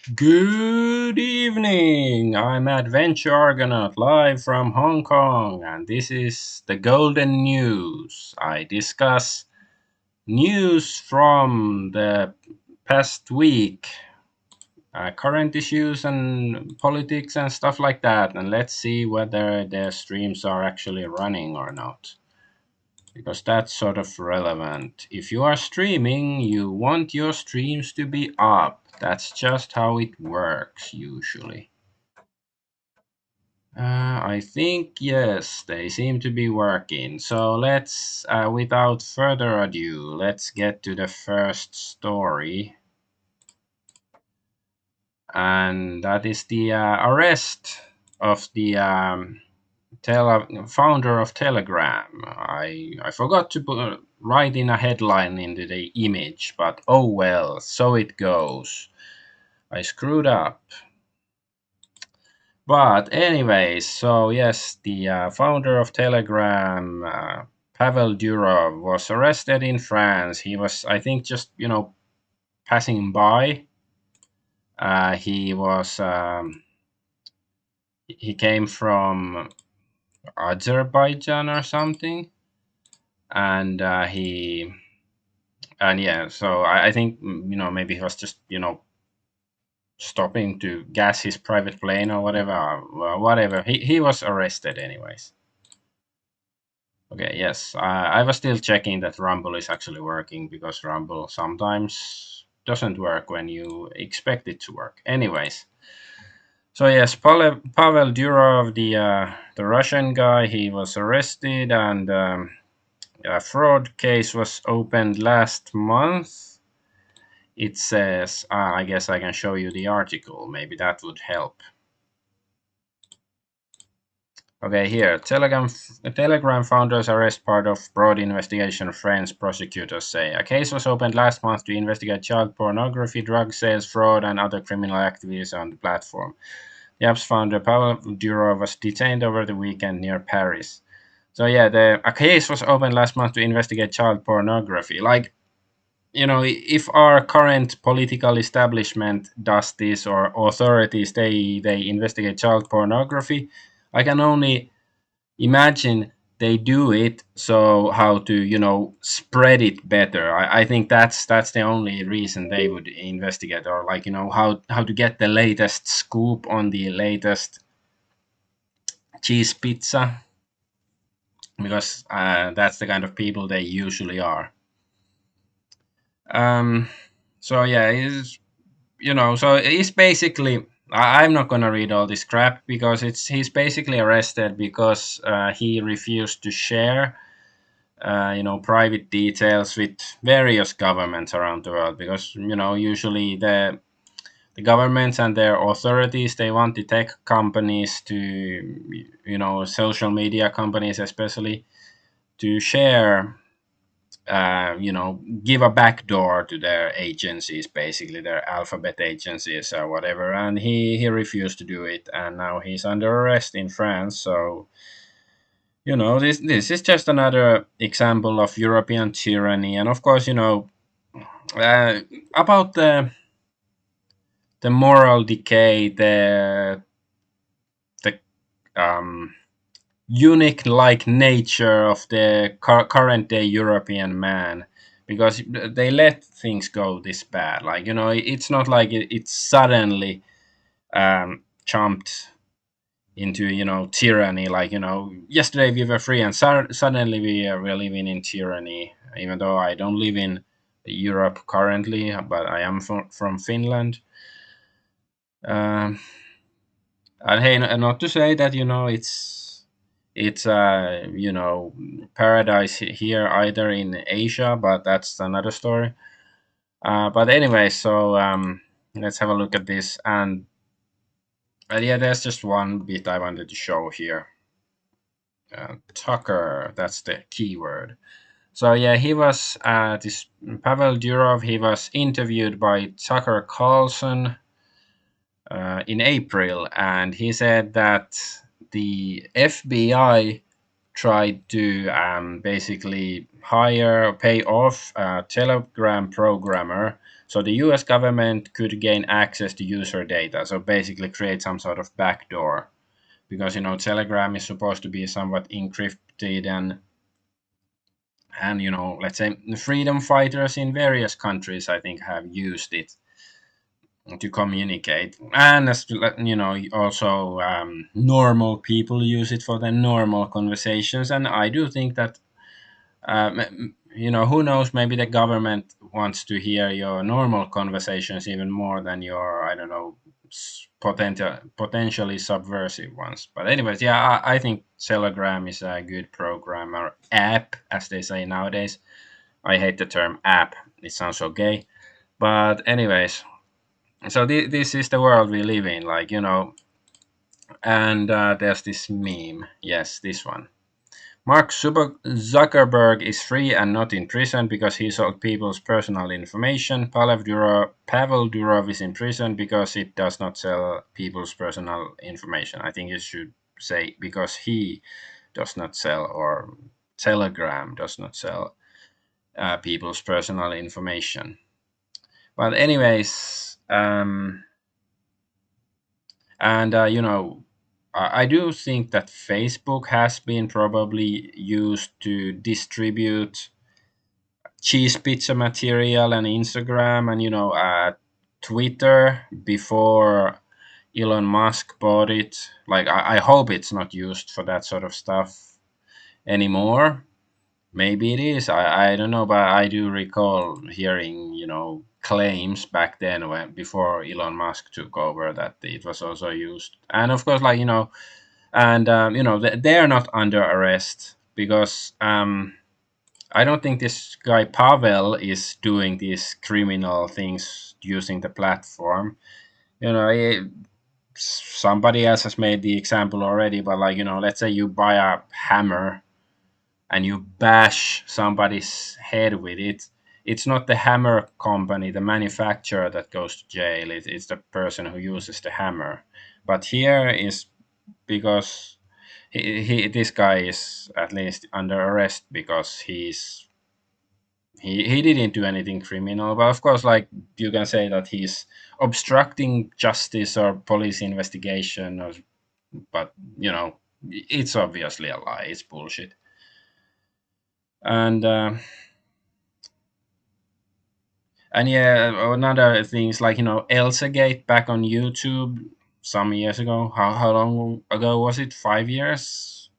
Good evening. I'm Adventure Argonaut live from Hong Kong, and this is the Golden News. I discuss news from the past week, current issues and politics and stuff like that, and let's see whether the streams are actually running or not. Because that's sort of relevant. If you are streaming, you want your streams to be up. That's just how it works usually. I think yes, they seem to be working. So let's, without further ado, let's get to the first story. And that is the arrest of the founder of Telegram. I forgot to write in a headline into the image, but oh well, so it goes. I screwed up. But anyways, so yes, the founder of Telegram, Pavel Durov, was arrested in France. He was, I think, just passing by. He was he came from Azerbaijan or something, and he and yeah, so I think maybe he was just stopping to gas his private plane or whatever. Well, whatever. He was arrested anyways. Okay, yes. I was still checking that Rumble is actually working because Rumble sometimes doesn't work when you expect it to work. Anyways, so yes, Pavel Durov, the Russian guy, he was arrested, and a fraud case was opened last month. It says, I guess I can show you the article. Maybe that would help. Okay, here. Telegram founders arrest part of broad investigation, French prosecutors say. A case was opened last month to investigate child pornography, drug sales, fraud, and other criminal activities on the platform. The app's founder, Pavel Durov, was detained over the weekend near Paris. So yeah, a case was opened last month to investigate child pornography. Like, if our current political establishment does this, or authorities, they investigate child pornography, I can only imagine they do it so how to spread it better. I think that's the only reason they would investigate, or like how to get the latest scoop on the latest cheese pizza, because that's the kind of people they usually are. So yeah, he's basically, I'm not gonna read all this crap because he's basically arrested because he refused to share private details with various governments around the world, because usually the governments and their authorities, they want the tech companies to, social media companies especially, to share, give a backdoor to their agencies, basically their alphabet agencies or whatever, and he refused to do it, and now he's under arrest in France. So this is just another example of European tyranny. And of course, uh, about the moral decay, the unique like nature of the current day European man, because they let things go this bad. Like, it's not like it's suddenly jumped into tyranny. Like, yesterday we were free and suddenly we're living in tyranny. Even though I don't live in Europe currently, but I am from Finland. um, and hey, not to say that it's paradise here either in Asia, but that's another story. But anyway, so let's have a look at this. And yeah, there's just one bit I wanted to show here. Tucker, that's the keyword. So yeah, he was this Pavel Durov. He was interviewed by Tucker Carlson in April, and he said that the FBI tried to basically hire or pay off a Telegram programmer So the US government could gain access to user data, so basically create some sort of backdoor. Because Telegram is supposed to be somewhat encrypted, and let's say the freedom fighters in various countries, I think, have used it to communicate, and as also normal people use it for their normal conversations. And I do think that who knows, maybe the government wants to hear your normal conversations even more than your, I don't know, potentially subversive ones. But anyways, yeah, I think Telegram is a good program, or app as they say nowadays. I hate the term app, it sounds so gay. But anyways, so this is the world we live in, like, and there's this meme. Yes, this one. Mark Zuckerberg is free and not in prison because he sold people's personal information. Pavel Durov is in prison because it does not sell people's personal information. I think it should say because he does not sell, or Telegram does not sell people's personal information. But anyways, and I do think that Facebook has been probably used to distribute cheese pizza material, and Instagram, and Twitter before Elon Musk bought it. Like, I hope it's not used for that sort of stuff anymore. Maybe it is. I don't know, but I do recall hearing claims back then, when before Elon Musk took over, that it was also used. And of course, like, and they are not under arrest because I don't think this guy Pavel is doing these criminal things using the platform. Somebody else has made the example already, but like, let's say you buy a hammer and you bash somebody's head with it. It's not the hammer company, the manufacturer, that goes to jail. It's the person who uses the hammer. But here is because this guy is at least under arrest because he didn't do anything criminal. But of course, like, you can say that he's obstructing justice or police investigation, but it's obviously a lie. It's bullshit. And yeah, another thing is, like, Elsa Gate back on YouTube some years ago. How long ago was it? 5 years.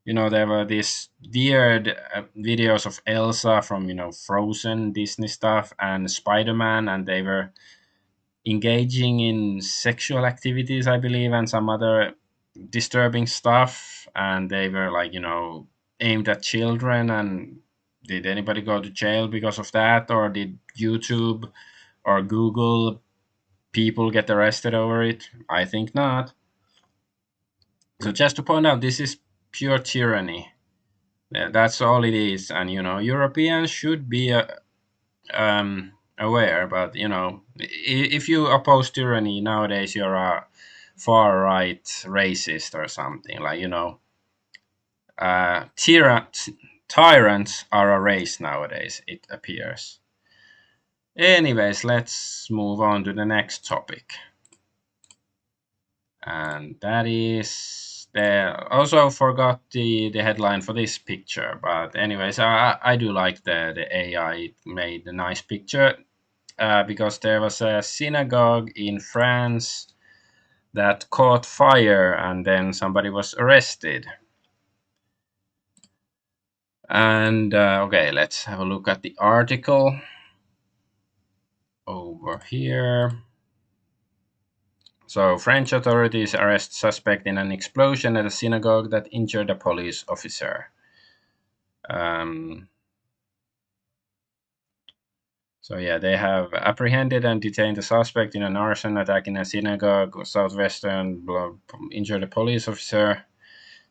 There were these weird videos of Elsa from Frozen, Disney stuff, and Spider-Man, and they were engaging in sexual activities, I believe, and some other disturbing stuff. And they were, like, aimed at children. And did anybody go to jail because of that, or did YouTube or Google people get arrested over it? I think not. So just to point out, this is pure tyranny. That's all it is. And Europeans should be aware. But if you oppose tyranny nowadays, you're a far right racist or something. Like, uh, tyra- tyrants are a race nowadays, it appears. Anyways, let's move on to the next topic. And that is, the also forgot the headline for this picture. But anyways, I do like the AI. It made a nice picture, because there was a synagogue in France that caught fire, and then somebody was arrested. And okay, let's have a look at the article over here. So, French authorities arrest suspect in an explosion at a synagogue that injured a police officer. Um, so yeah, they have apprehended and detained a suspect in an arson attack in a synagogue southwestern, injured a police officer.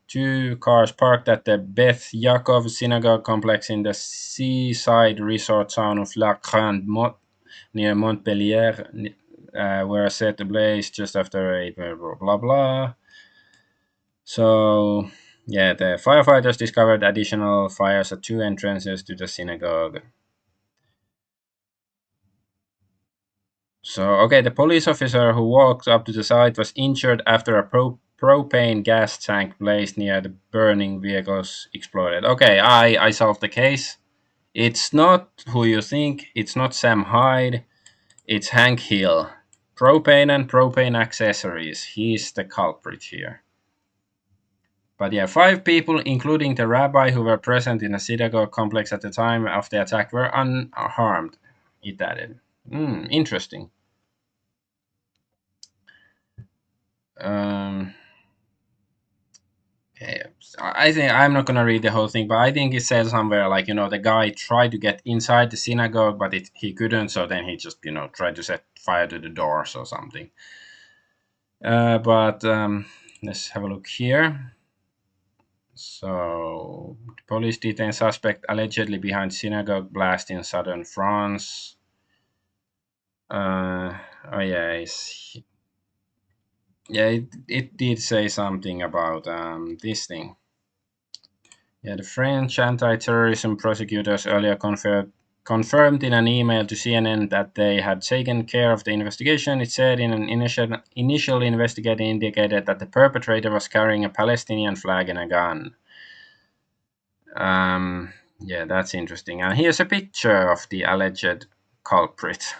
Two cars parked at the Beth Yaakov synagogue complex in the seaside resort town of La Grande Motte near Montpellier were set ablaze just after 8, blah blah blah. So yeah, the firefighters discovered additional fires at two entrances to the synagogue. So, okay, the police officer who walked up to the site was injured after a propane gas tank placed near the burning vehicles exploded. Okay, I solved the case. It's not who you think. It's not Sam Hyde. It's Hank Hill. Propane and propane accessories. He's the culprit here. But yeah, 5 people, including the rabbi who were present in a synagogue complex at the time of the attack, were unharmed, it added. Interesting. Um, okay. I think I'm not gonna read the whole thing, but I think it says somewhere like the guy tried to get inside the synagogue, but he couldn't, so then he just tried to set fire to the doors or something. But let's have a look here. So, police detain suspect allegedly behind synagogue blast in southern France. Oh yeah, yeah. It did say something about this thing. Yeah, the French anti-terrorism prosecutors earlier confirmed in an email to CNN that they had taken care of the investigation. It said in an initial investigation indicated that the perpetrator was carrying a Palestinian flag and a gun. Yeah, that's interesting. And here's a picture of the alleged culprit.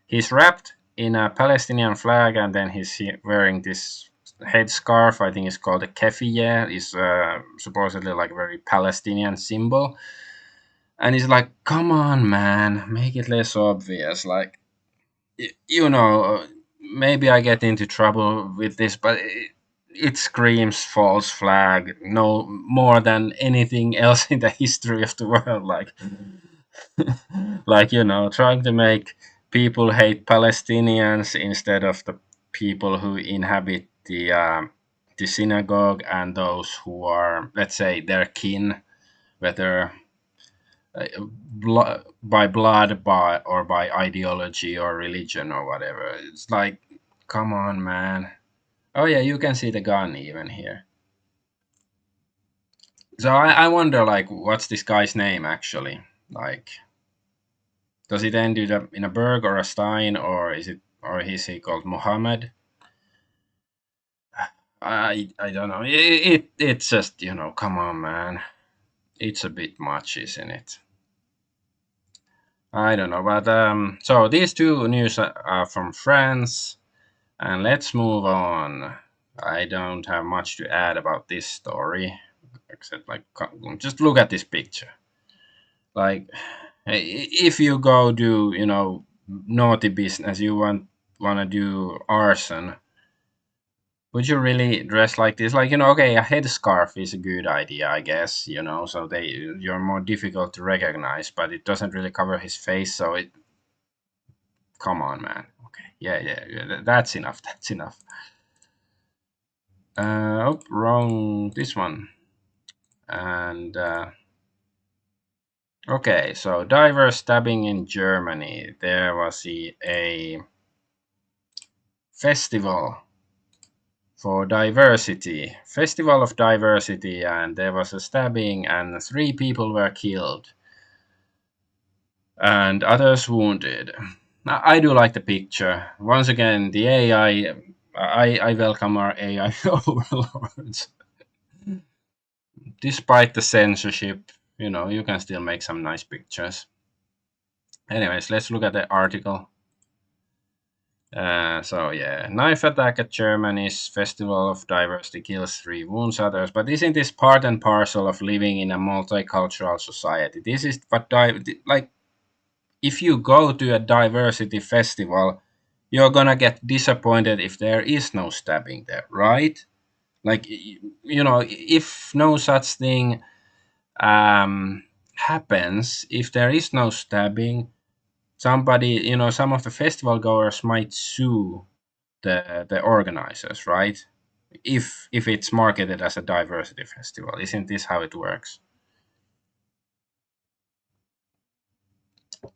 He's wrapped in a Palestinian flag, and then he's wearing this headscarf. I think it's called a keffiyeh. It's supposedly like a very Palestinian symbol. And he's like, "Come on, man, make it less obvious." Like, maybe I get into trouble with this, but it screams false flag no more than anything else in the history of the world. Like, like trying to make people hate Palestinians instead of the people who inhabit the synagogue and those who are, let's say, their kin, whether by blood, or by ideology or religion or whatever. It's like, come on, man. Oh yeah, you can see the gun even here. So I wonder, like, what's this guy's name actually? Like, does it end in a Berg or a Stein, or is he called Muhammad? I don't know. It's just come on, man. It's a bit much, isn't it? I don't know, but so these two news are from France, and let's move on. I don't have much to add about this story, except like just look at this picture. Like, if you go do naughty business, you want to do arson, would you really dress like this? Like, okay, a headscarf is a good idea, I guess, so you're more difficult to recognize, but it doesn't really cover his face, so come on, man. Okay, yeah, that's enough. That's enough. Oh, wrong. This one. And okay, so diver stabbing in Germany. There was a festival for diversity, festival of diversity, and there was a stabbing, and 3 people were killed, and others wounded. Now, I do like the picture. Once again, the AI. I welcome our AI overlords. Despite the censorship, you can still make some nice pictures. Anyways, let's look at the article. So yeah, knife attack at Germany's Festival of Diversity kills 3, wounds others. But isn't this part and parcel of living in a multicultural society? This is what like. If you go to a diversity festival, you're gonna get disappointed if there is no stabbing there, right? Like, if no such thing happens, if there is no stabbing, somebody, some of the festival goers might sue the organizers, right? If it's marketed as a diversity festival, isn't this how it works?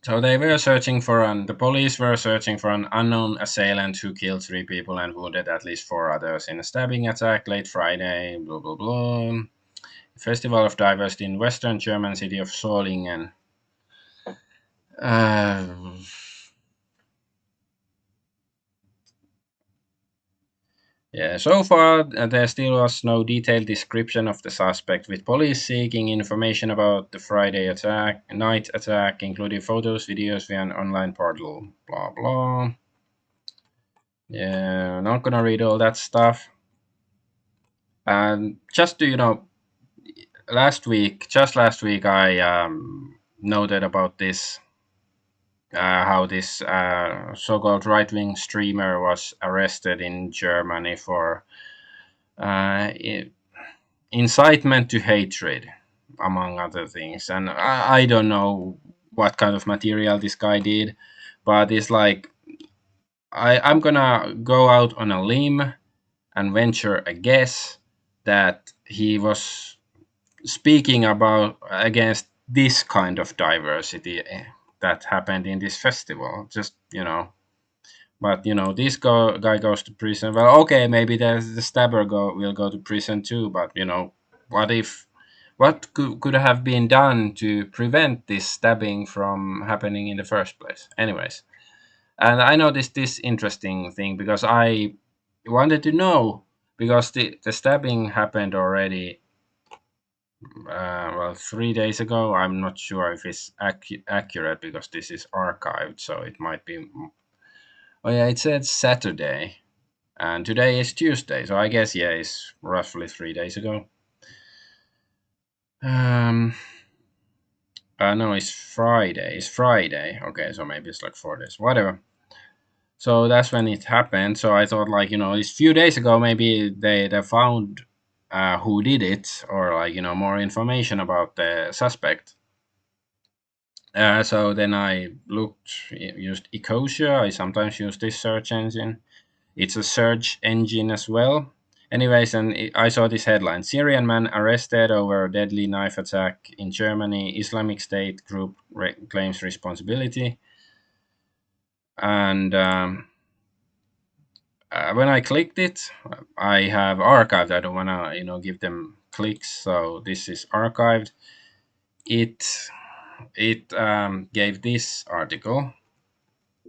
So the police were searching for an unknown assailant who killed 3 people and wounded at least 4 others in a stabbing attack late Friday. Blah blah blah. Festival of Diversity in Western German city of Solingen. Uh, Yeah, so far there still was no detailed description of the suspect, with police seeking information about the Friday attack, night attack, including photos, videos via an online portal. Blah blah. Yeah, not gonna read all that stuff. And just to just last week, I noted about this, how this so-called right-wing streamer was arrested in Germany for uh, incitement to hatred, among other things. And I don't know what kind of material this guy did, but it's like I'm gonna go out on a limb and venture a guess that he was speaking about against this kind of diversity that happened in this festival. Just but this guy goes to prison. Well, okay, maybe the stabber will go to prison too. But what if what could have been done to prevent this stabbing from happening in the first place? Anyways, and I noticed this interesting thing because I wanted to know, because the stabbing happened already, well, 3 days ago. I'm not sure if it's accurate because this is archived, so it might be. Oh yeah, it said Saturday, and today is Tuesday, so I guess yeah, it's roughly 3 days ago. Um, no, it's Friday. It's Friday. Okay, so maybe it's like 4 days, whatever. So that's when it happened. So I thought, like, it's a few days ago. Maybe they found who did it, or like more information about the suspect. So then I used Ecosia. I sometimes use this search engine. It's a search engine as well. Anyways, and I saw this headline: Syrian man arrested over deadly knife attack in Germany. Islamic State group claims responsibility. And when I clicked it, I have archived. I don't want to, give them clicks. So this is archived. It gave this article,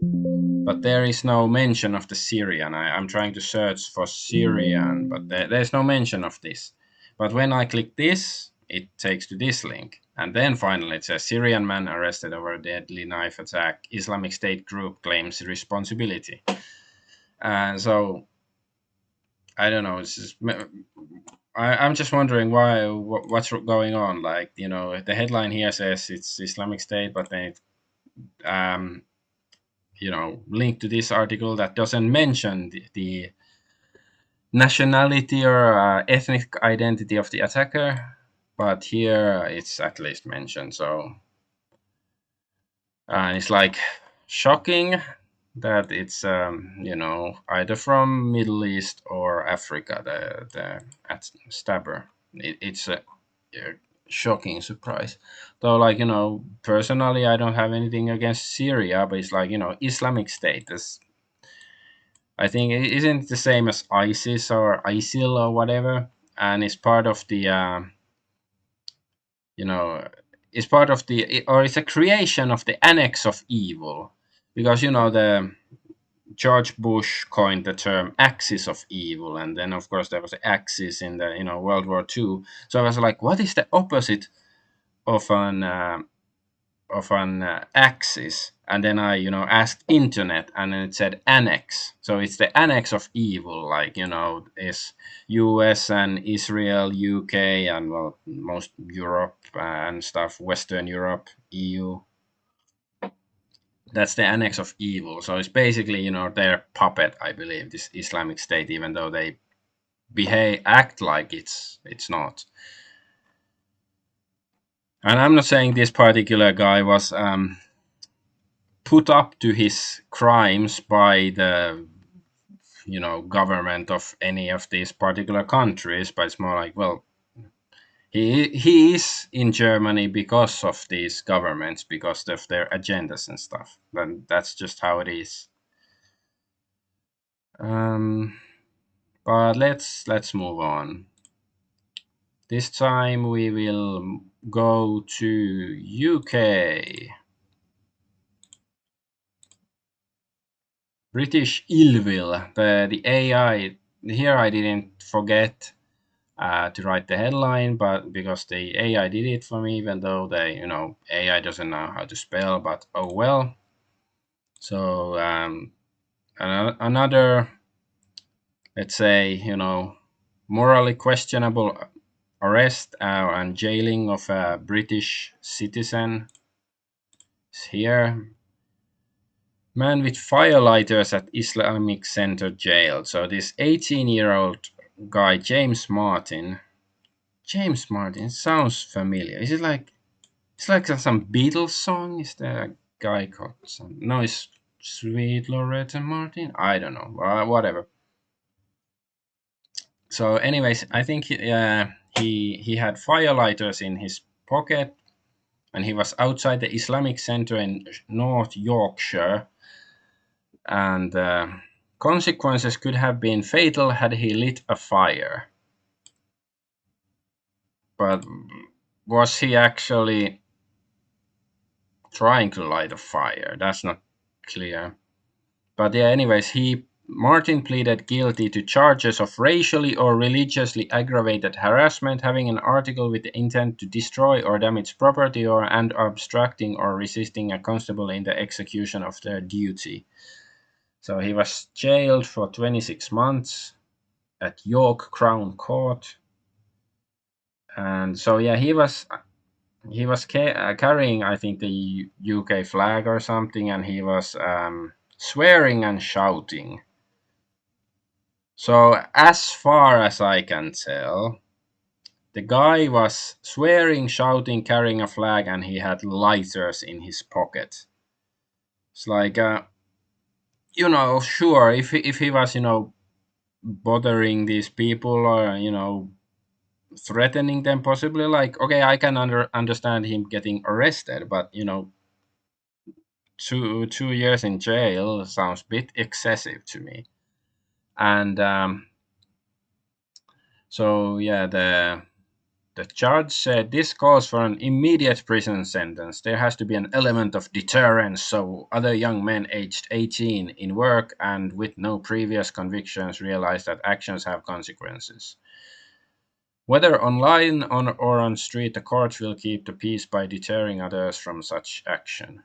but there is no mention of the Syrian. I'm trying to search for Syrian, but there's no mention of this. But when I click this, it takes to this link. And then finally it says Syrian man arrested over deadly knife attack. Islamic State group claims responsibility. And so I don't know. I'm just wondering what's going on. Like, the headline here says it's Islamic State, but then it linked to this article that doesn't mention the nationality or ethnic identity of the attacker, but here it's at least mentioned. So it's like shocking that it's either from Middle East or Africa, the stabber. It's a shocking surprise, though. Like, personally I don't have anything against Syria, but it's like, Islamic State is, I think, it isn't the same as ISIS or ISIL or whatever, and it's part of the you know it's part of the, or it's a creation of the annex of evil, because the George Bush coined the term axis of evil, and then of course there was the axis in the World War II. So I was like, what is the opposite of an axis? And then I asked internet, and then it said annex. So it's the annex of evil, like, is US and Israel, UK, and well, most Europe and stuff, Western Europe, EU. That's the annex of evil. So it's basically, their puppet, I believe, this Islamic State, even though they act like it's not. And I'm not saying this particular guy was put up to his crimes by the government of any of these particular countries, but it's more like, well, he is in Germany because of these governments, because of their agendas and stuff. Then that's just how it is. But let's move on. This time we will go to UK. British Illville, the AI here I didn't forget to write the headline, but because the AI did it for me, even though AI doesn't know how to spell, but oh well. So another, let's say, morally questionable arrest and jailing of a British citizen is here. Man with firelighters at Islamic Center jail. So this 18-year-old guy, James Martin. James Martin sounds familiar. Is it like it's like some Beatles song? Is there a guy called some? No, it's Sweet Loretta Martin. I don't know. Whatever. So, anyways, I think he had firelighters in his pocket, and he was outside the Islamic Center in North Yorkshire, and consequences could have been fatal had he lit a fire. But was he actually trying to light a fire? That's not clear. But yeah, anyways, Martin pleaded guilty to charges of racially or religiously aggravated harassment, having an article with the intent to destroy or damage property, and obstructing or resisting a constable in the execution of their duty. So he was jailed for 26 months at York Crown Court. And so yeah, he was carrying, I think, the UK flag or something, and he was swearing and shouting. So as far as I can tell, the guy was swearing, shouting, carrying a flag, and he had lighters in his pocket. It's like, sure, if he was, bothering these people, or threatening them, possibly, like, okay, I can understand him getting arrested, but 2 years in jail sounds a bit excessive to me. And so yeah, the judge said this calls for an immediate prison sentence. There has to be an element of deterrence so other young men aged 18 in work and with no previous convictions realize that actions have consequences. Whether online or on street, the court will keep the peace by deterring others from such action.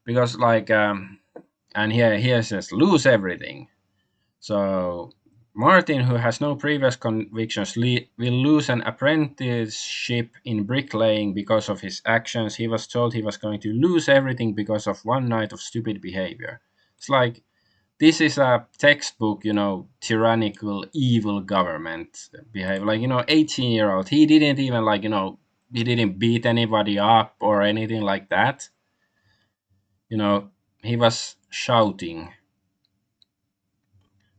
Because, like, and here says lose everything. So Martin, who has no previous convictions, will lose an apprenticeship in bricklaying because of his actions. He was told he was going to lose everything because of one night of stupid behavior. It's like this is a textbook, tyrannical, evil government behavior. Like, 18-year-old. He didn't even, like, he didn't beat anybody up or anything like that. He was shouting,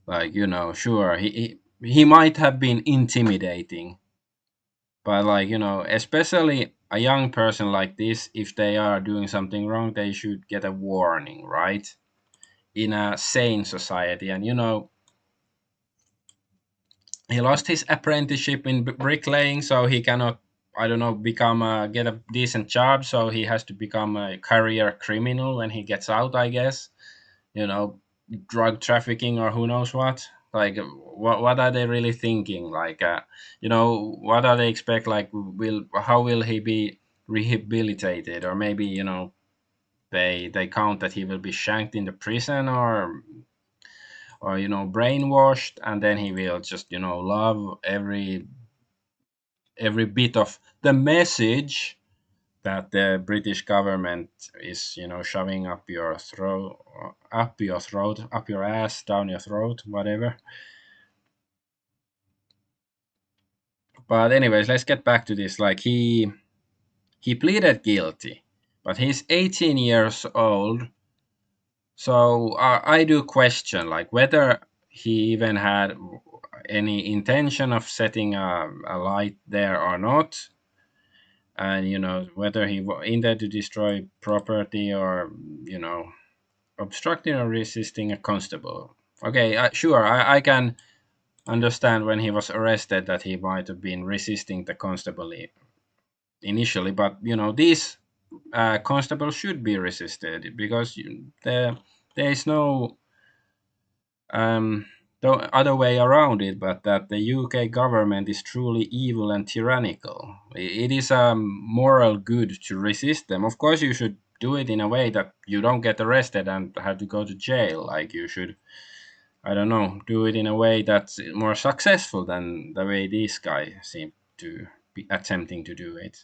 like, sure, he might have been intimidating, but, like, especially a young person like this, if they are doing something wrong, they should get a warning, right? In a sane society. And he lost his apprenticeship in bricklaying, so he cannot, I don't know, become get a decent job, so he has to become a career criminal when he gets out, I guess. you know Drug trafficking or who knows what. Like, what are they really thinking? Like, what are they expect? Like, will how will he be rehabilitated? Or maybe, they count that he will be shanked in the prison, or brainwashed, and then he will just love every bit of the message that the British government is, shoving up your ass, down your throat, whatever. But anyways, let's get back to this. Like, he pleaded guilty, but he's 18 years old. So I do question, like, whether he even had any intention of setting a light there or not, and whether he intended to destroy property, or obstructing or resisting a constable. Okay, sure, I can understand when he was arrested that he might have been resisting the constable initially, but these constables should be resisted, because there is no the other way around it, but that the UK government is truly evil and tyrannical. It is a moral good to resist them. Of course, you should do it in a way that you don't get arrested and have to go to jail. Like you should, I don't know, do it in a way that's more successful than the way these guys seem to be attempting to do it.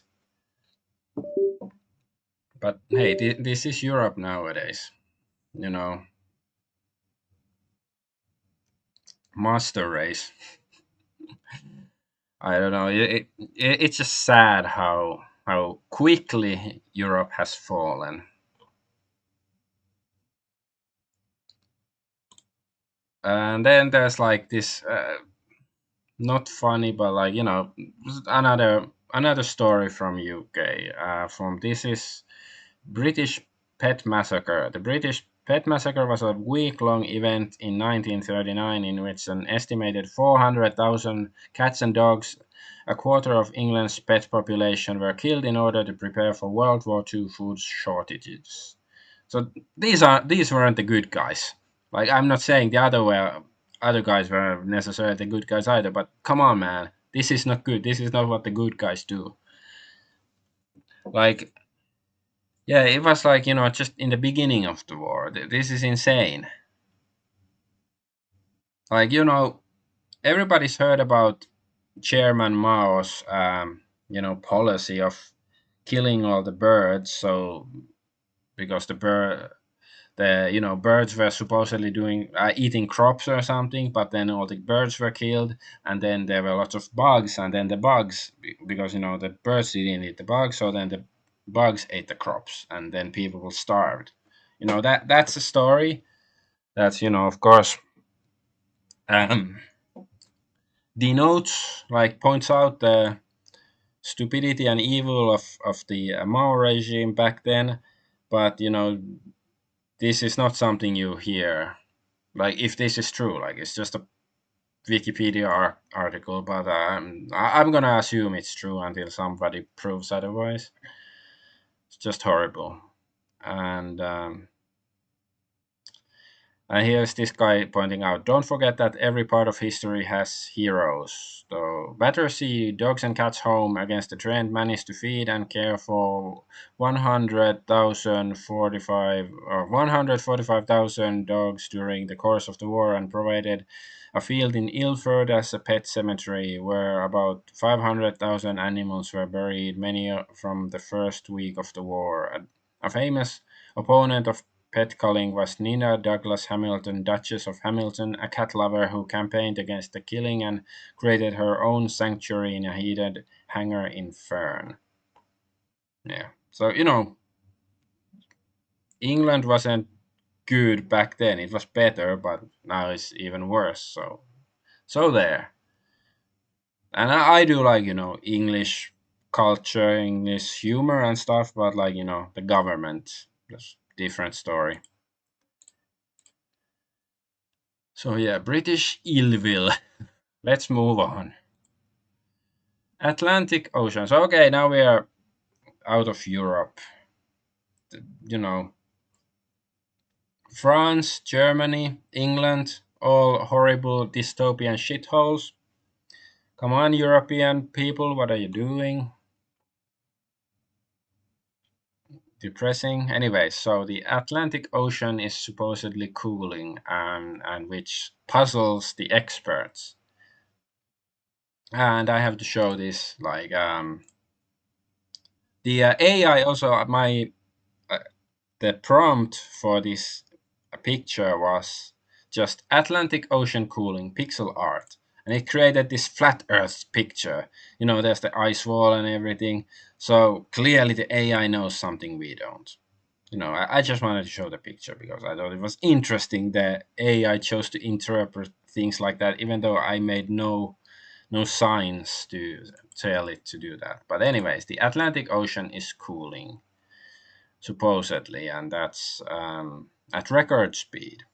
But hey, this is Europe nowadays. You know, master race. I don't know. It's just sad how quickly Europe has fallen. And then there's like this not funny, but like another story from UK. From this is British Pet Massacre. The British Pet Massacre was a week-long event in 1939 in which an estimated 400,000 cats and dogs, a quarter of England's pet population, were killed in order to prepare for World War II food shortages. So these weren't the good guys. Like I'm not saying the other guys were necessarily the good guys either, but come on, man, this is not good. This is not what the good guys do. Like yeah, it was like, just in the beginning of the war. This is insane. Like, everybody's heard about Chairman Mao's, policy of killing all the birds. So, because birds were supposedly doing eating crops or something, but then all the birds were killed, and then there were lots of bugs, and then the bugs, because the birds didn't eat the bugs, so then the bugs ate the crops, and then people were starved. That's a story that's of course um, denotes, like, points out the stupidity and evil of the Mao regime back then, but this is not something you hear. Like, if this is true, like, it's just a Wikipedia article, but I'm gonna assume it's true until somebody proves otherwise. It's just horrible. And here's this guy pointing out, don't forget that every part of history has heroes. So Battersea Dogs and Cats Home against the trend managed to feed and care for 145,000 dogs during the course of the war, and provided a field in Ilford as a pet cemetery where about 500,000 animals were buried, many from the first week of the war. A famous opponent of pet culling was Nina Douglas Hamilton, Duchess of Hamilton, a cat lover who campaigned against the killing and created her own sanctuary in a heated hangar in Fern. Yeah. So, England wasn't good back then. It was better, but now it's even worse. So there. And I do like, English culture, English humor and stuff, but like, the government, just different story. So yeah, British ill will. Let's move on. Atlantic Ocean. So okay, now we are out of Europe. You know, France, Germany, England, all horrible dystopian shitholes. Come on, European people, what are you doing? Depressing. Anyway, so the Atlantic Ocean is supposedly cooling, and which puzzles the experts. And I have to show this, like, the AI also, uh, the prompt for this picture was just Atlantic Ocean cooling pixel art. And it created this flat Earth picture. There's the ice wall and everything. So clearly the AI knows something we don't. I just wanted to show the picture because I thought it was interesting that AI chose to interpret things like that, even though I made no signs to tell it to do that. But anyways, the Atlantic Ocean is cooling supposedly, and that's at record speed.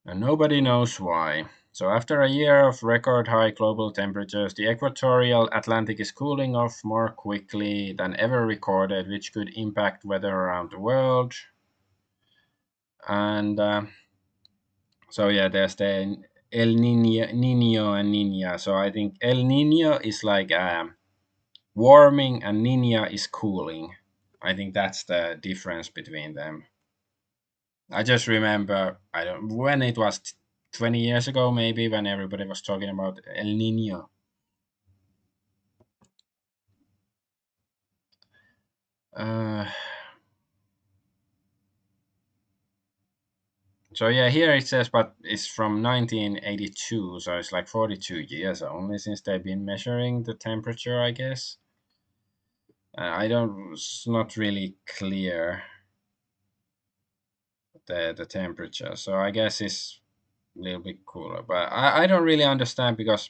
And nobody knows why. So, after a year of record high global temperatures, the equatorial Atlantic is cooling off more quickly than ever recorded, which could impact weather around the world. And So yeah, there's the El Nino and Nina. So I think El Nino is like warming and Nina is cooling. I think that's the difference between them. I just remember I don't when it was 20 years ago maybe when everybody was talking about El Nino. Uh, so yeah, here it says, but it's from 1982, so it's like 42 years only since they've been measuring the temperature, I guess. I don't. It's not really clear the temperature, so I guess it's a little bit cooler. But I don't really understand because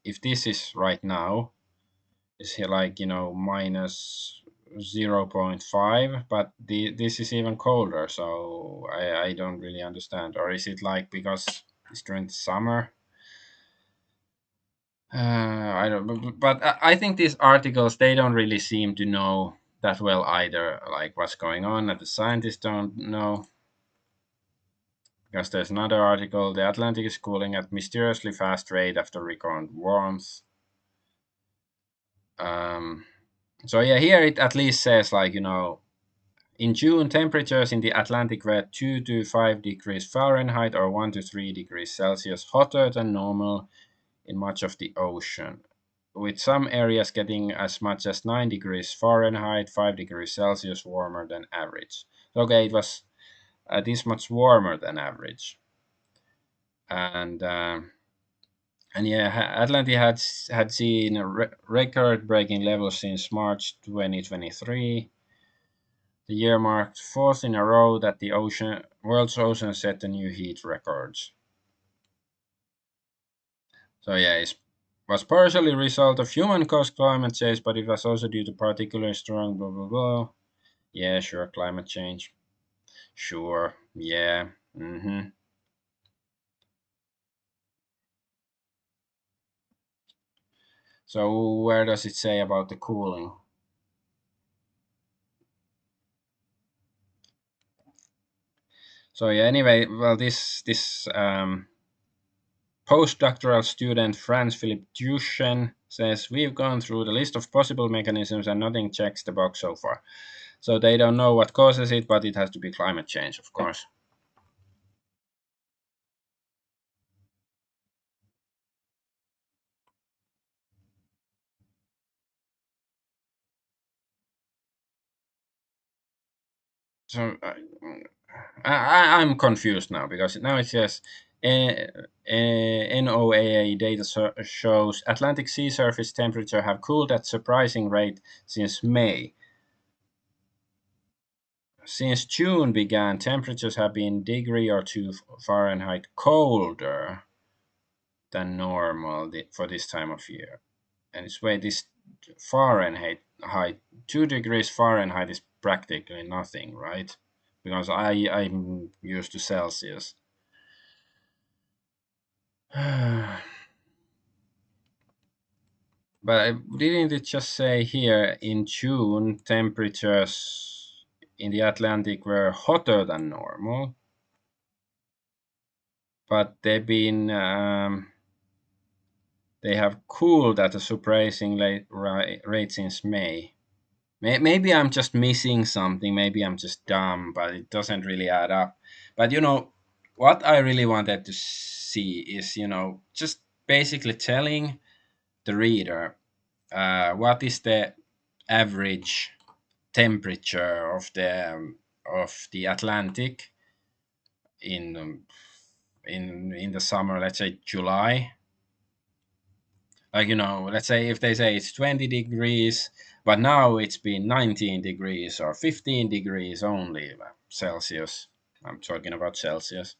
if this is right now, it's here like minus 0.5, but this is even colder. So I don't really understand. Or is it like because it's during the summer? I don't. But I think these articles they don't really seem to know that well either, like what's going on, and the scientists don't know. Because there's another article, the Atlantic is cooling at mysteriously fast rate after record warmth. Um, so yeah, here it at least says like in June temperatures in the Atlantic were 2 to 5 degrees Fahrenheit or 1 to 3 degrees Celsius hotter than normal in much of the ocean, with some areas getting as much as 9 degrees Fahrenheit, 5 degrees Celsius warmer than average. Okay, it was this much warmer than average, and. And yeah, Atlantic had seen a record-breaking levels since March 2023. The year marked fourth in a row that the world's ocean set the new heat records. So yeah, it was partially a result of human-caused climate change, but it was also due to particularly strong blah blah blah. Yeah, sure, climate change. Sure, yeah. So where does it say about the cooling? So yeah, anyway, well, this postdoctoral student Franz-Philipp Duchen says, we've gone through the list of possible mechanisms and nothing checks the box so far. So they don't know what causes it, but it has to be climate change, of course. So I'm confused now because now it says NOAA data shows Atlantic sea surface temperature have cooled at surprising rate since May. Since June began, temperatures have been degree or two Fahrenheit colder than normal for this time of year. And it's why this Fahrenheit height 2 degrees Fahrenheit is practically nothing, right? Because I'm used to Celsius. But didn't it just say here in June temperatures in the Atlantic were hotter than normal, but they have cooled at a surprising rate since May. Maybe I'm just missing something. Maybe I'm just dumb, but it doesn't really add up. But what I really wanted to see is, just basically telling the reader what is the average temperature of the Atlantic in in the summer, let's say July. Like, let's say if they say it's 20 degrees, but now it's been 19 degrees or 15 degrees only Celsius. I'm talking about Celsius.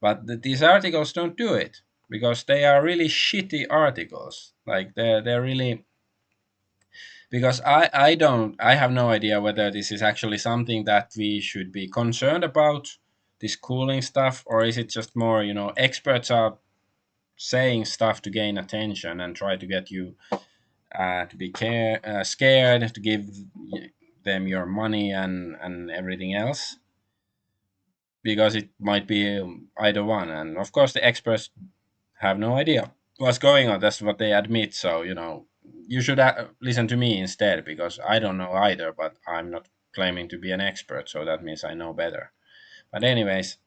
But these articles don't do it because they are really shitty articles. Like they're really because I have no idea whether this is actually something that we should be concerned about, this cooling stuff, or is it just more, experts are saying stuff to gain attention and try to get you to be scared, to give them your money and everything else. because it might be either one. And of course, the experts have no idea what's going on. That's what they admit. So, you should listen to me instead because I don't know either, but I'm not claiming to be an expert. So that means I know better. But, anyways,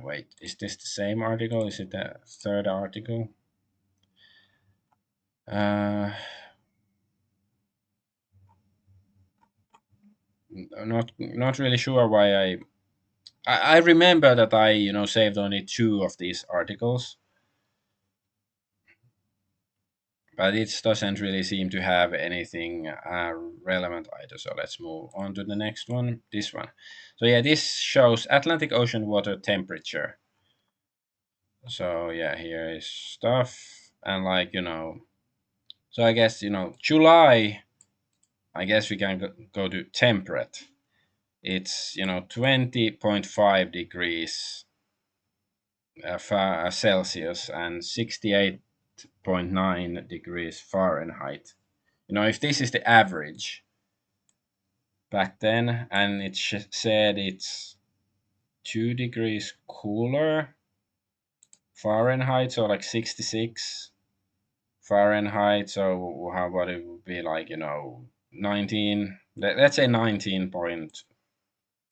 wait, is this the same article? Is it the third article? Uh, not really sure why I remember that I saved only two of these articles, but it doesn't really seem to have anything relevant either. So let's move on to the next one. This one. So yeah, this shows Atlantic Ocean water temperature. So yeah, here is stuff and So I guess July. I guess we can go to temperate. It's 20.5 degrees Celsius and 68.9 degrees Fahrenheit. If this is the average back then, and it said it's 2 degrees cooler Fahrenheit, so like 66 Fahrenheit. So how about it would be 19? Let's say 19 point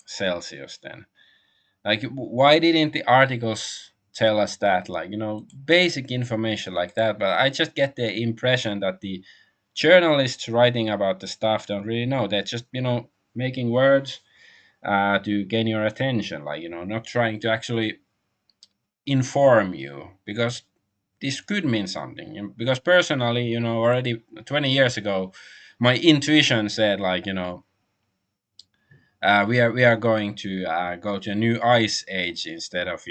Celsius then. Like, why didn't the articles tell us that? Basic information like that. But I just get the impression that the journalists writing about the stuff don't really know. They're just, making words to gain your attention. Not trying to actually inform you because this could mean something. Because personally, already 20 years ago, my intuition said, we are going to go to a new ice age instead of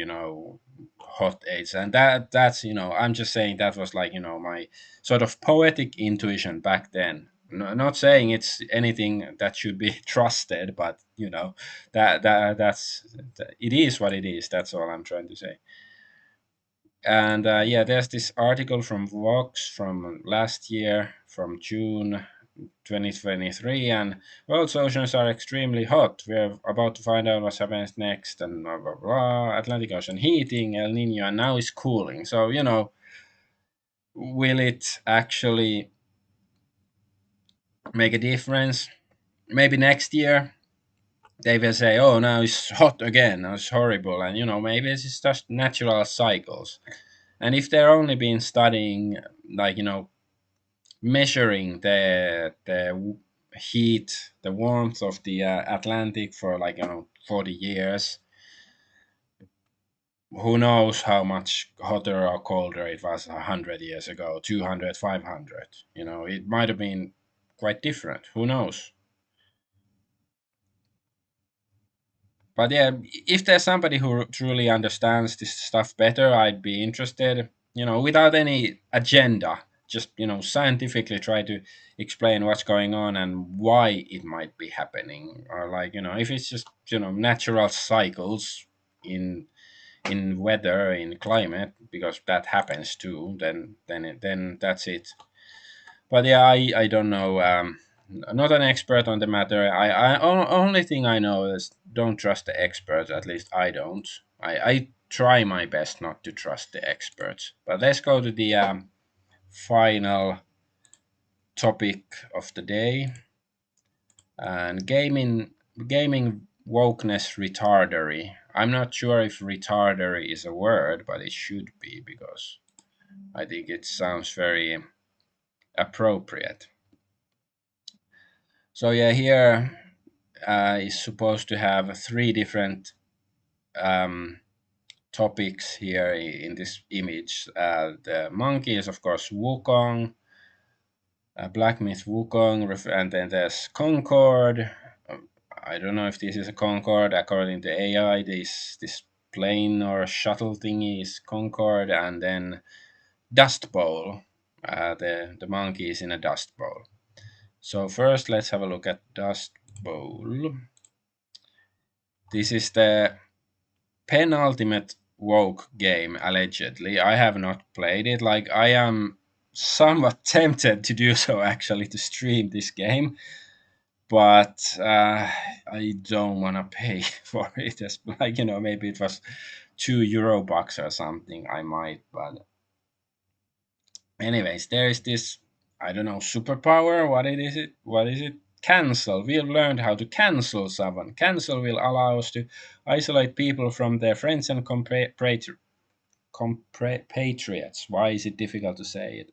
hot age, and that's I'm just saying that was my sort of poetic intuition back then. Not saying it's anything that should be trusted, but it is what it is. That's all I'm trying to say. And yeah, there's this article from Vox from last year, from June 2023, and world's oceans are extremely hot. We're about to find out what happens next, and blah blah blah. Atlantic Ocean heating, El Nino, and now it's cooling. So, will it actually make a difference? Maybe next year they will say, oh, now it's hot again, now it's horrible, and maybe it's just natural cycles. And if they're only been studying, measuring the heat, the warmth of the Atlantic for 40 years. Who knows how much hotter or colder it was 100 years ago, 200, 500. It might have been quite different. Who knows? But yeah, if there's somebody who truly understands this stuff better, I'd be interested. Without any agenda, just scientifically try to explain what's going on and why it might be happening, or if it's just natural cycles in weather, in climate, because that happens too. Then that's it. But yeah, I don't know. Not an expert on the matter. Only thing I know is don't trust the experts. At least I don't. I try my best not to trust the experts. But let's go to the final topic of the day, and gaming wokeness retardery. I'm not sure if retardery is a word, but it should be because I think it sounds very appropriate. So yeah, here is supposed to have three different um, topics here in this image. The monkey is of course Wukong, Black Myth Wukong, and then there's Concord. I don't know if this is a Concord. According to AI, this plane or shuttle thingy is Concord, and then Dust Bowl. The monkey is in a dust bowl. So first, let's have a look at Dust Bowl. This is the penultimate woke game, allegedly. I have not played it. I am somewhat tempted to do so, actually, to stream this game. but I don't want to pay for it. As like maybe it was €2 bucks or something. I might, but anyways, there is this, I don't know, superpower. What it is it? What is it? Cancel. We've learned how to cancel someone. Cancel will allow us to isolate people from their friends and compatriots. Why is it difficult to say it?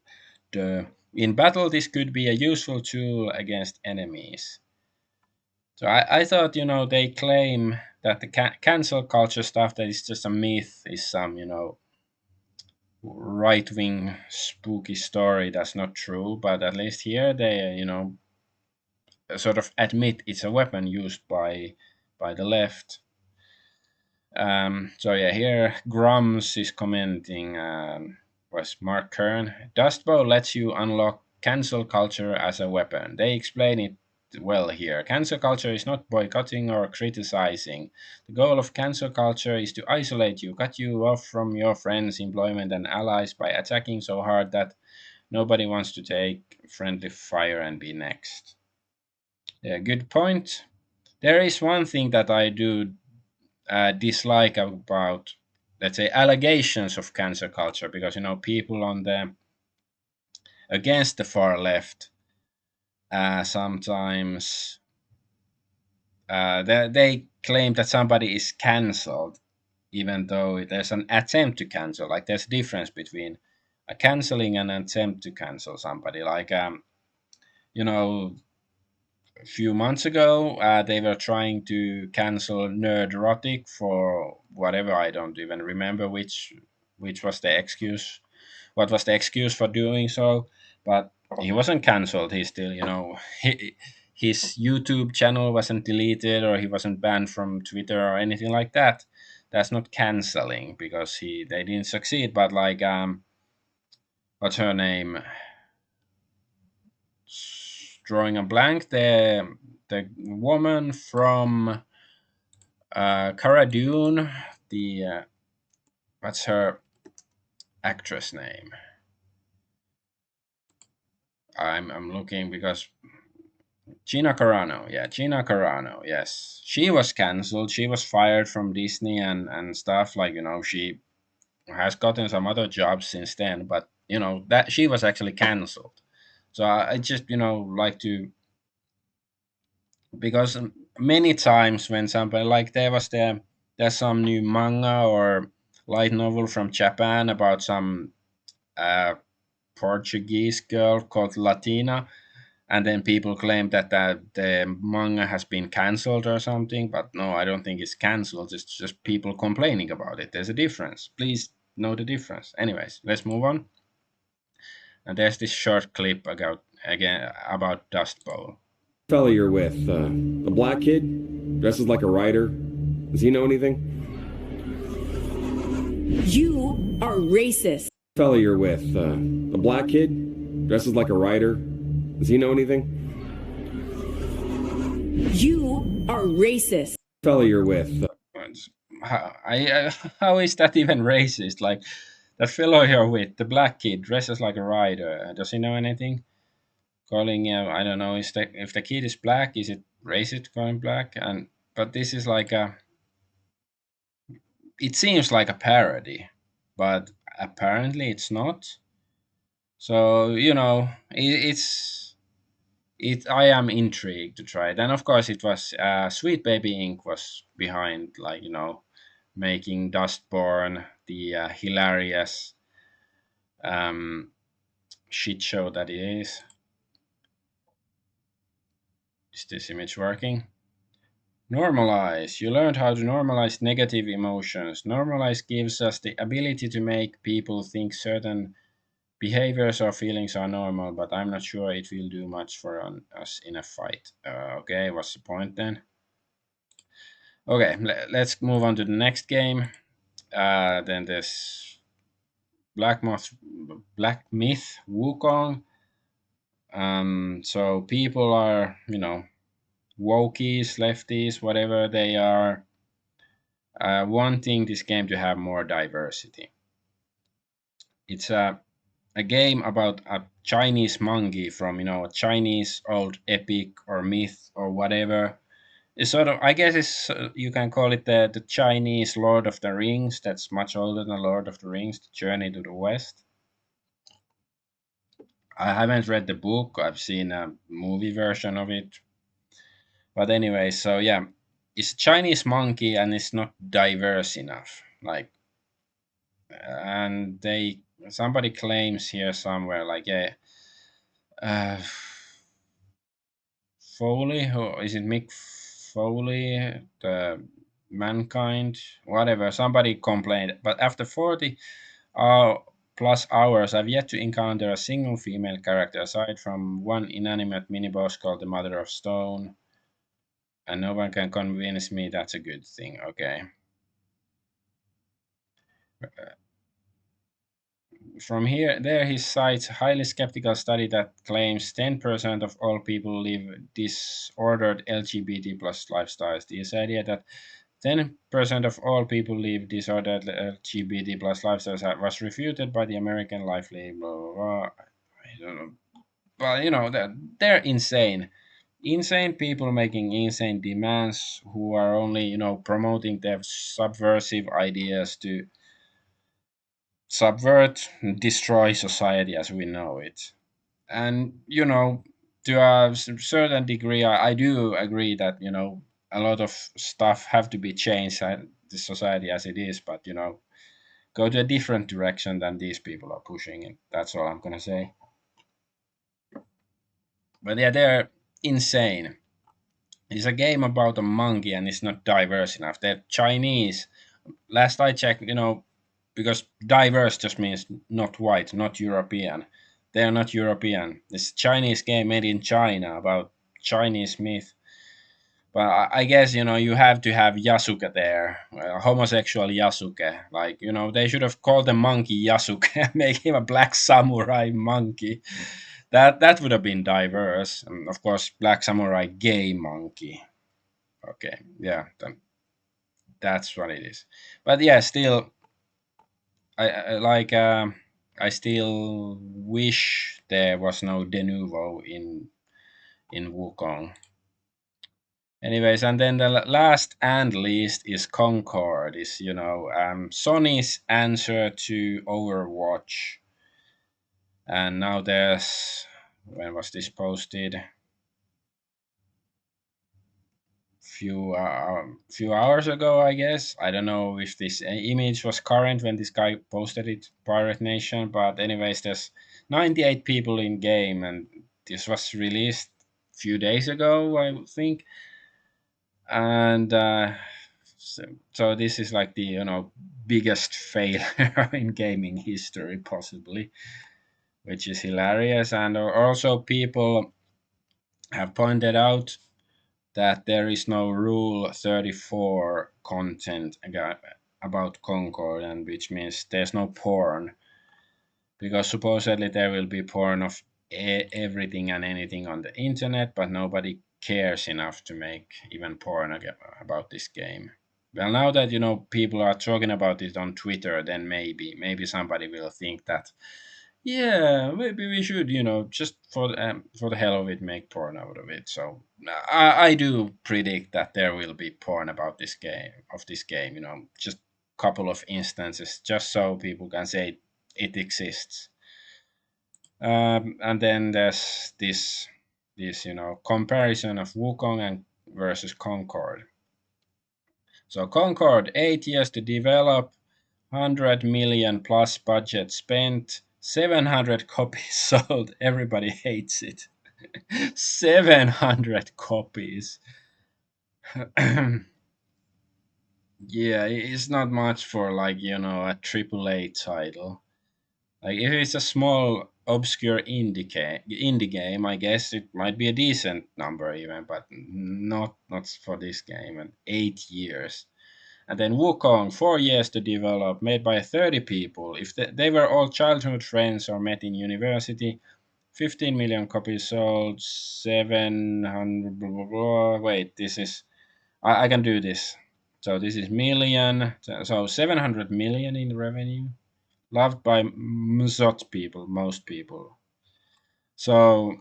In battle, this could be a useful tool against enemies. So I thought, they claim that the cancel culture stuff that is just a myth is some, right wing spooky story. That's not true, but at least here they, sort of admit it's a weapon used by the left. So yeah, here Grums is commenting. Was Mark Kern? Dust Bowl lets you unlock cancel culture as a weapon. They explain it well here. Cancel culture is not boycotting or criticizing. The goal of cancel culture is to isolate you, cut you off from your friends, employment, and allies by attacking so hard that nobody wants to take friendly fire and be next. Yeah, good point. There is one thing that I do dislike about, let's say, allegations of cancer culture, because people on the against the far left sometimes they claim that somebody is cancelled even though there's an attempt to cancel. Like there's a difference between a canceling and an attempt to cancel somebody. Like you know a few months ago, they were trying to cancel Nerdrotic for whatever. I don't even remember which was the excuse. What was the excuse for doing so? But he wasn't cancelled. He still, his YouTube channel wasn't deleted or he wasn't banned from Twitter or anything like that. That's not canceling because they didn't succeed. But like what's her name? Drawing a blank. The woman from Cara Dune. The what's her actress name? I'm looking because Gina Carano. Yeah, Gina Carano. Yes, she was cancelled. She was fired from Disney and stuff. Like she has gotten some other jobs since then. But that she was actually cancelled. So I just like to, because many times when somebody, like there's some new manga or light novel from Japan about some uh, Portuguese girl called Latina, and then people claim that the manga has been cancelled or something. But no, I don't think it's cancelled. It's just people complaining about it. There's a difference. Please know the difference. Anyways, let's move on. And there's this short clip about Dust Bowl. Fella you're with, the black kid, dresses like a writer. Does he know anything? You are racist. Fella you're with, the black kid, dresses like a writer. Does he know anything? You are racist. Fella you're with. How is that even racist? Like that fellow you're with, the black kid, dresses like a writer. Does he know anything? Calling I don't know. If the kid is black, is it racist calling black? And but this is like a. It seems like a parody, but apparently it's not. So it's it. I am intrigued to try it, and of course it was Sweet Baby Inc. was behind, like making Dustborn the hilarious shit show that it is. Is this image working? Normalize. You learned how to normalize negative emotions. Normalize gives us the ability to make people think certain behaviors or feelings are normal, but I'm not sure it will do much for us in a fight. Okay, what's the point then? Okay, let's move on to the next game. Then there's Black Myth, Wukong. So people are, wokies, lefties, whatever they are, wanting this game to have more diversity. It's a a game about a Chinese monkey from a Chinese old epic or myth or whatever. It's sort of, I guess, it's you can call it the Chinese Lord of the Rings. That's much older than Lord of the Rings, The Journey to the West. I haven't read the book. I've seen a movie version of it. But anyway, so yeah, it's a Chinese monkey and it's not diverse enough. Like, and they somebody claims here somewhere like, yeah, uh, Foley, or is it Mick Foley, the mankind, whatever. Somebody complained, but after 40 uh, plus hours, I've yet to encounter a single female character aside from one inanimate mini boss called the Mother of Stone, and no one can convince me that's a good thing. Okay. From here, there he cites a highly skeptical study that claims 10% of all people live disordered LGBT plus lifestyles. This idea that 10% of all people live disordered LGBT plus lifestyles was refuted by the American Life League. Blah, blah, blah. I don't know. Well, they're insane. Insane people making insane demands who are only, promoting their subversive ideas to subvert and destroy society as we know it. And to a certain degree, I do agree that a lot of stuff have to be changed at the society as it is, but go to a different direction than these people are pushing it. That's all I'm gonna say. But yeah, they're insane. It's a game about a monkey and it's not diverse enough. They're Chinese. Last I checked, because diverse just means not white, not European. They are not European. It's a Chinese game made in China about Chinese myth. But I guess you have to have Yasuke there, homosexual Yasuke. Like they should have called the monkey Yasuke and make him a black samurai monkey. That would have been diverse. And of course, black samurai gay monkey. Okay, yeah, then that's what it is. But yeah, still, I like. I still wish there was no de novo in Wukong. Anyways, and then the last and least is Concord. Is Sony's answer to Overwatch, and now there's when was this posted? Few hours ago, I guess. I don't know if this image was current when this guy posted it, Pirate Nation. But anyways, there's 98 people in game, and this was released few days ago, I would think. And so this is like the biggest failure in gaming history, possibly, which is hilarious. And also, people have pointed out that there is no Rule 34 content about Concord, and which means there's no porn, because supposedly there will be porn of everything and anything on the internet, but nobody cares enough to make even porn about this game. Well, now that people are talking about it on Twitter, then maybe somebody will think that, yeah, maybe we should, just for the hell of it, make porn out of it. So I do predict that there will be porn about this game. Just couple of instances, just so people can say it exists. And then there's this comparison of Wukong and versus Concord. So Concord, 8 years to develop, 100 million plus budget spent, 700 copies sold. Everybody hates it. 700 copies. Yeah, it's not much for like a AAA title. Like if it's a small obscure indie game, I guess it might be a decent number even, but not for this game. And 8 years. And then Wukong, 4 years to develop, made by 30 people. If they were all childhood friends or met in university, 15 million copies sold, 700. Blah, blah, blah. Wait, this is. I can do this. So this is million. So 700 million in revenue. loved by most people, most people. So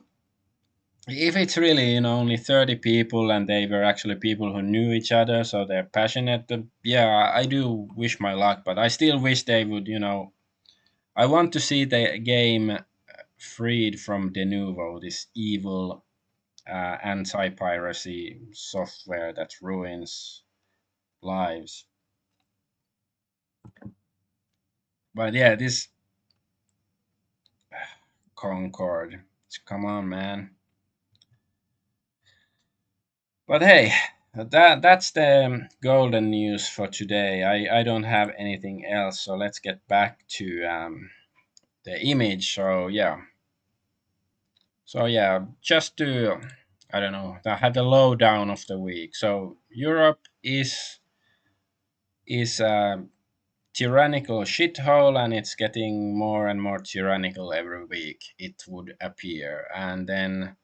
if it's really, only 30 people and they were actually people who knew each other, so they're passionate, yeah, I do wish my luck, but I still wish they would, I want to see the game freed from Denuvo, this evil anti-piracy software that ruins lives. But yeah, this Concord, come on, man. But hey, that's the golden news for today. I don't have anything else, so let's get back to the image. So yeah, just to, I don't know, I had the lowdown of the week. So Europe is a tyrannical shithole, and it's getting more and more tyrannical every week. It would appear, and then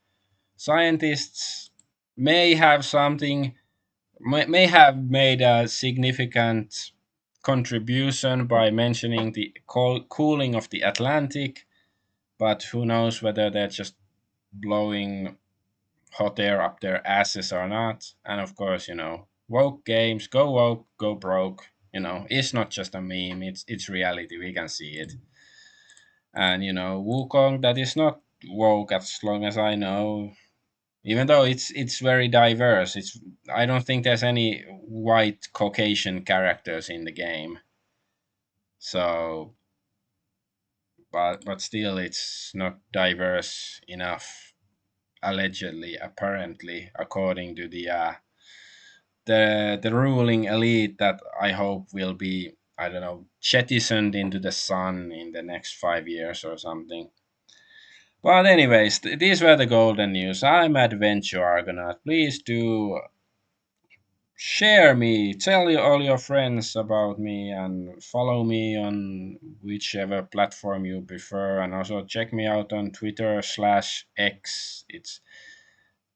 scientists may have something may have made a significant contribution by mentioning the cooling of the Atlantic, but who knows whether they're just blowing hot air up their asses or not. And of course, woke games, go woke, go broke. It's not just a meme; it's reality. We can see it. And Wukong, that is not woke as long as I know, even though it's very diverse. I don't think there's any white Caucasian characters in the game. So, but still, it's not diverse enough. Allegedly, apparently, according to the ruling elite that I hope will be, I don't know, jettisoned into the sun in the next 5 years or something. But anyways, these were the golden news. I'm Adventure Argonaut. Please do share me, tell all your friends about me, and follow me on whichever platform you prefer. And also check me out on Twitter/X. It's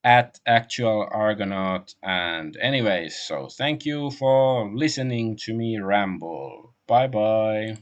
at actual Argonaut. And anyways, so thank you for listening to me ramble. Bye bye.